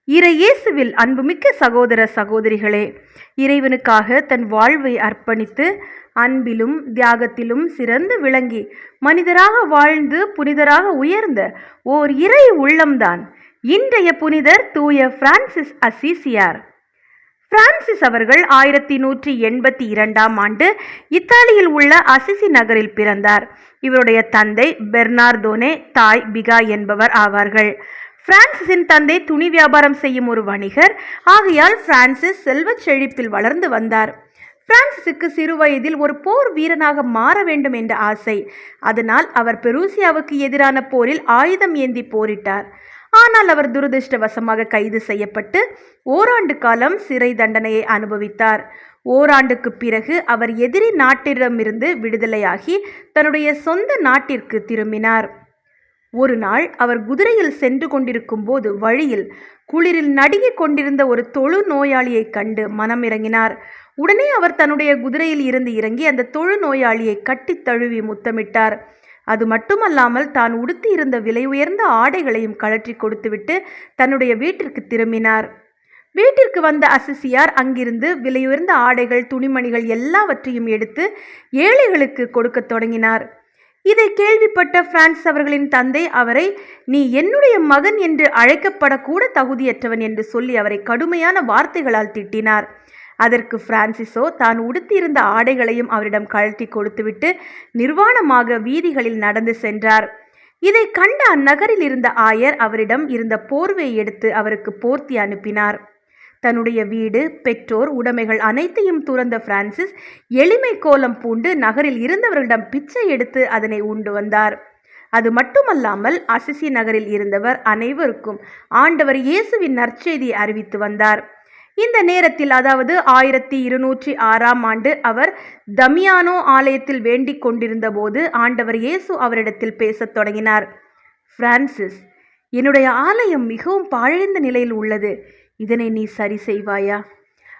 இறையேசுவில் அன்புமிக்க சகோதர சகோதரிகளே, இறைவனுக்காக தன் வாழ்வை அர்ப்பணித்து அன்பிலும் தியாகத்திலும் சிறந்து விளங்கி மனிதராக வாழ்ந்து புனிதராக உயர்ந்த ஓர் இறை உள்ளம்தான் இன்றைய புனிதர் தூய பிரான்சிஸ் அசிசியார். பிரான்சிஸ் அவர்கள் 1182ஆம் ஆண்டு இத்தாலியில் உள்ள அசிசி நகரில் பிறந்தார். இவருடைய தந்தை பெர்னார்டோனே, தாய் பிகா என்பவர் ஆவார்கள். பிரான்சிஸின் தந்தை துணி வியாபாரம் செய்யும் ஒரு வணிகர். ஆகையால் பிரான்சிஸ் செல்வச் செழிப்பில் வளர்ந்து வந்தார். பிரான்சிஸுக்கு சிறு வயதில் ஒரு போர் வீரனாக மாற வேண்டும் என்ற ஆசை. அதனால் அவர் பெருசியாவுக்கு எதிரான போரில் ஆயுதம் ஏந்தி போரிட்டார். ஆனால் அவர் துரதிருஷ்டவசமாக கைது செய்யப்பட்டு ஓராண்டு காலம் சிறை தண்டனையை அனுபவித்தார். ஓராண்டுக்கு பிறகு அவர் எதிரி நாட்டிடமிருந்து விடுதலையாகி தன்னுடைய சொந்த நாட்டிற்கு திரும்பினார். ஒரு நாள் அவர் குதிரையில் சென்று கொண்டிருக்கும் போது வழியில் குளிரில் நடுங்கிக் கொண்டிருந்த ஒரு தொழு நோயாளியை கண்டு மனமிறங்கினார். உடனே அவர் தன்னுடைய குதிரையில் இருந்து இறங்கி அந்த தொழு நோயாளியை கட்டி தழுவி முத்தமிட்டார். அது மட்டுமல்லாமல் தான் உடுத்தி இருந்த விலை உயர்ந்த ஆடைகளையும் கழற்றி கொடுத்துவிட்டு தன்னுடைய வீட்டிற்கு திரும்பினார். வீட்டிற்கு வந்த அசிசியார் அங்கிருந்து விலையுயர்ந்த ஆடைகள், துணிமணிகள் எல்லாவற்றையும் எடுத்து ஏழைகளுக்கு கொடுக்க தொடங்கினார். இதை கேள்விப்பட்ட பிரான்சிஸ் அவர்களின் தந்தை அவரை "நீ என்னுடைய மகன் என்று அழைக்கப்படக்கூட தகுதியற்றவன்" என்று சொல்லி அவரை கடுமையான வார்த்தைகளால் திட்டினார். அதற்கு பிரான்சிஸோ தான் உடுத்தியிருந்த ஆடைகளையும் அவரிடம் கழட்டி கொடுத்துவிட்டு நிர்வாணமாக வீதிகளில் நடந்து சென்றார். இதை கண்ட அந்நகரில் இருந்த ஆயர் அவரிடம் இருந்த போர்வையை எடுத்து அவருக்கு போர்த்தி அனுப்பினார். தன்னுடைய வீடு, பெற்றோர், உடைமைகள் அனைத்தையும் துறந்த பிரான்சிஸ் எளிமை கோலம் பூண்டு நகரில் இருந்தவர்களிடம் பிச்சை எடுத்து அதனை உண்டு வந்தார். அது மட்டுமல்லாமல் அசிசி நகரில் இருந்தவர் அனைவருக்கும் ஆண்டவர் இயேசுவின் நற்செய்தியை அறிவித்து வந்தார். இந்த நேரத்தில், அதாவது 1206ஆம் ஆண்டு, அவர் தமியானோ ஆலயத்தில் வேண்டிக் கொண்டிருந்த போது ஆண்டவர் இயேசு அவரிடத்தில் பேசத் தொடங்கினார். பிரான்சிஸ், என்னுடைய ஆலயம் மிகவும் பாழடைந்த நிலையில் உள்ளது. இதனை நீ சரி செய்வாயா?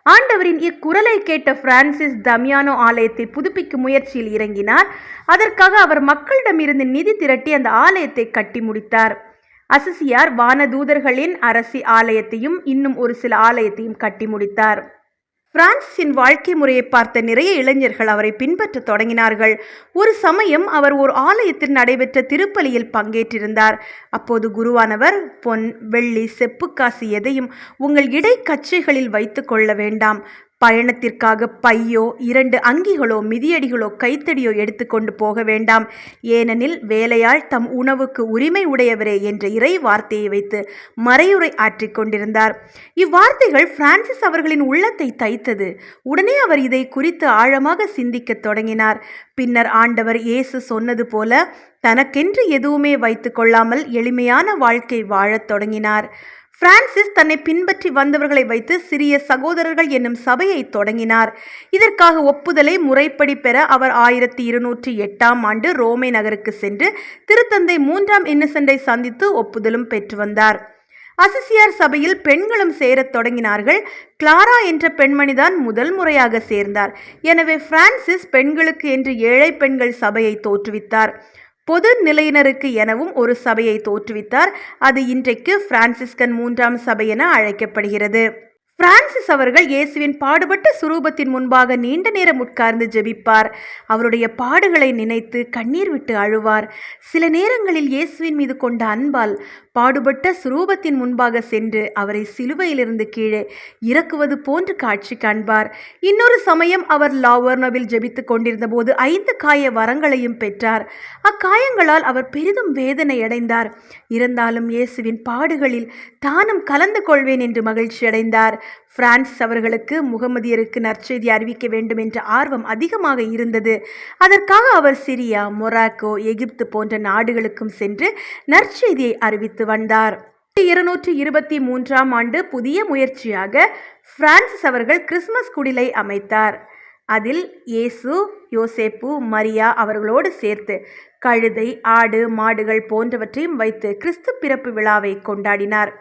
ஆண்டவரின் இக்குரலை கேட்ட பிரான்சிஸ் தமியானோ ஆலயத்தை புதுப்பிக்கும் முயற்சியில் இறங்கினார். அதற்காக அவர் மக்களிடமிருந்து நிதி திரட்டி அந்த ஆலயத்தை கட்டி முடித்தார். அசிசியார் வானதூதர்களின் அரசி ஆலயத்தையும் இன்னும் ஒரு சில ஆலயத்தையும் கட்டி முடித்தார். பிரான்சிஸின் வாழ்க்கை முறையை பார்த்த நிறைய இளைஞர்கள் அவரை பின்பற்ற தொடங்கினார்கள். ஒரு சமயம் அவர் ஒரு ஆலயத்தில் நடைபெற்ற திருப்பலியில் பங்கேற்றிருந்தார். அப்போது குருவானவர், பொன், வெள்ளி, செப்புக்காசு எதையும் உங்கள் இடைக்கச்சைகளில் வைத்து கொள்ள வேண்டாம். பயணத்திற்காக பையோ, 2 அங்கிகளோ, மிதியடிகளோ, கைத்தடியோ எடுத்துக்கொண்டு போக வேண்டாம். ஏனெனில் வேலையாள் தம் உணவுக்கு உரிமை உடையவரே என்ற இறை வார்த்தையை வைத்து மறையுரை ஆற்றிக் கொண்டிருந்தார். இவ்வார்த்தைகள் பிரான்சிஸ் அவர்களின் உள்ளத்தை தைத்தது. உடனே அவர் இதை குறித்து ஆழமாக சிந்திக்க தொடங்கினார். பின்னர் ஆண்டவர் இயேசு சொன்னது போல தனக்கென்று எதுவுமே வைத்து கொள்ளாமல் எளிமையான வாழ்க்கை வாழத் தொடங்கினார். பிரான்சிஸ் தன்னை பின்பற்றி வந்தவர்களை வைத்து சிறிய சகோதரர்கள் என்னும் சபையை தொடங்கினார். இதற்காக ஒப்புதலை முறைப்படி பெற அவர் 1208ஆம் ஆண்டு ரோமை நகருக்கு சென்று திருத்தந்தை 3ஆம் இன்னசென்ட்டை சந்தித்து ஒப்புதலும் பெற்று வந்தார். அசிசியார் சபையில் பெண்களும் சேரத் தொடங்கினார்கள். கிளாரா என்ற பெண்மணிதான் முதல் முறையாக சேர்ந்தார். எனவே பிரான்சிஸ் பெண்களுக்கு என்று ஏழை பெண்கள் சபையை தோற்றுவித்தார். பொது நிலையினருக்கு எனவும் ஒரு சபையை தோற்றுவித்தார். அது இன்றைக்கு பிரான்சிஸ்கன் 3ஆம் சபை என அழைக்கப்படுகிறது. பிரான்சிஸ் அவர்கள் இயேசுவின் பாடுபட்ட சுரூபத்தின் முன்பாக நீண்ட நேரம் உட்கார்ந்து ஜெபிப்பார். அவருடைய பாடுகளை நினைத்து கண்ணீர் விட்டு அழுவார். சில நேரங்களில் இயேசுவின் மீது கொண்ட அன்பால் பாடுபட்ட சுரூபத்தின் முன்பாக சென்று அவரை சிலுவையிலிருந்து கீழே இறக்குவது போன்று காட்சி காண்பார். இன்னொரு சமயம் அவர் லாவர்னோவில் ஜெபித்து கொண்டிருந்த போது 5 காய வரங்களையும் பெற்றார். அக்காயங்களால் அவர் பெரிதும் வேதனை அடைந்தார். இருந்தாலும் இயேசுவின் பாடுகளில் தானும் கலந்து கொள்வேன் என்று மகிழ்ச்சி அடைந்தார். பிரான்சிஸ் அவர்களுக்கு முகமதியருக்கு நற்செய்தி அறிவிக்க வேண்டும் என்ற ஆர்வம் அதிகமாக இருந்தது. அதற்காக அவர் சிரியா, மொராக்கோ, எகிப்து போன்ற நாடுகளுக்கும் சென்று நற்செய்தியை அறிவித்து வந்தார். 1223ஆம் ஆண்டு புதிய முயற்சியாக பிரான்சிஸ் அவர்கள் கிறிஸ்துமஸ் குடிலை அமைத்தார். அதில் இயேசு, யோசேப்பு, மரியா அவர்களோடு சேர்த்து கழுதை, ஆடு, மாடுகள் போன்றவற்றையும் வைத்து கிறிஸ்து பிறப்பு விழாவை கொண்டாடினார்.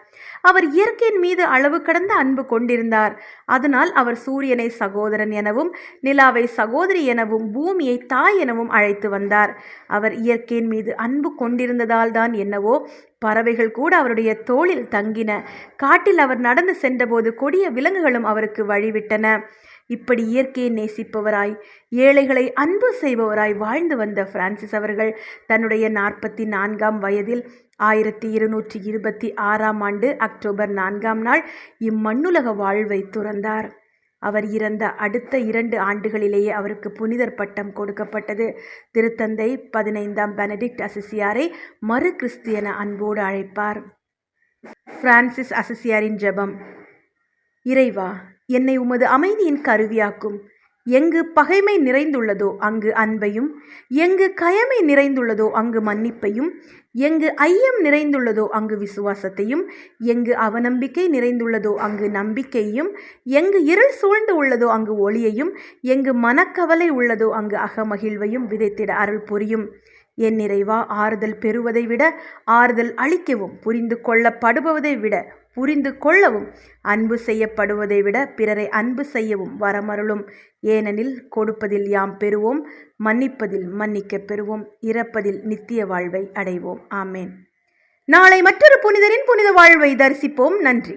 அவர் இயற்கையின் மீது அளவு கடந்த அன்பு கொண்டிருந்தார். அதனால் அவர் சூரியனை சகோதரன் எனவும், நிலாவை சகோதரி எனவும், பூமியை தாய் எனவும் அழைத்து வந்தார். அவர் இயற்கையின் மீது அன்பு கொண்டிருந்ததால் தான் என்னவோ பறவைகள் கூட அவருடைய தோளில் தங்கின. காட்டில் அவர் நடந்து சென்றபோது கொடிய விலங்குகளும் அவருக்கு வழிவிட்டன. இப்படி இயற்கையை நேசிப்பவராய், ஏழைகளை அன்பு செய்பவராய் வாழ்ந்து வந்த பிரான்சிஸ் அவர்கள் தன்னுடைய 44ஆம் வயதில் 1226ஆம் ஆண்டு அக்டோபர் 4ஆம் நாள் இம்மண்ணுலக வாழ்வை துறந்தார். அவர் இறந்த அடுத்த 2 ஆண்டுகளிலேயே அவருக்கு புனிதர் பட்டம் கொடுக்கப்பட்டது. திருத்தந்தை 15ஆம் பெனடிக்ட் அசிசியாரை மறு கிறிஸ்து என அன்போடு அழைப்பார். பிரான்சிஸ் அசிசியாரின் ஜெபம். இறைவா, என்னை உமது அமைதியின் கருவியாக்கும். எங்கு பகைமை நிறைந்துள்ளதோ அங்கு அன்பையும், எங்கு கயமை நிறைந்துள்ளதோ அங்கு மன்னிப்பையும், எங்கு ஐயம் நிறைந்துள்ளதோ அங்கு விசுவாசத்தையும், எங்கு அவநம்பிக்கை நிறைந்துள்ளதோ அங்கு நம்பிக்கையும், எங்கு இருள் சூழ்ந்து உள்ளதோ அங்கு ஒளியையும், எங்கு மனக்கவலை உள்ளதோ அங்கு அகமகிழ்வையும் விதைத்திட அருள் புரியும். என் இறைவா, ஆறுதல் பெறுவதை விட ஆறுதல் அளிக்கவும், புரிந்து கொள்ளப்படுவதை விட புரிந்து கொள்ளவும், அன்பு செய்யப்படுவதை விட பிறரை அன்பு செய்யவும் வரமருளும். ஏனெனில் கொடுப்பதில் யாம் பெறுவோம், மன்னிப்பதில் மன்னிக்க பெறுவோம், இறப்பதில் நித்திய வாழ்வை அடைவோம். ஆமேன். நாளை மற்றொரு புனிதரின் புனித வாழ்வை தரிசிப்போம். நன்றி.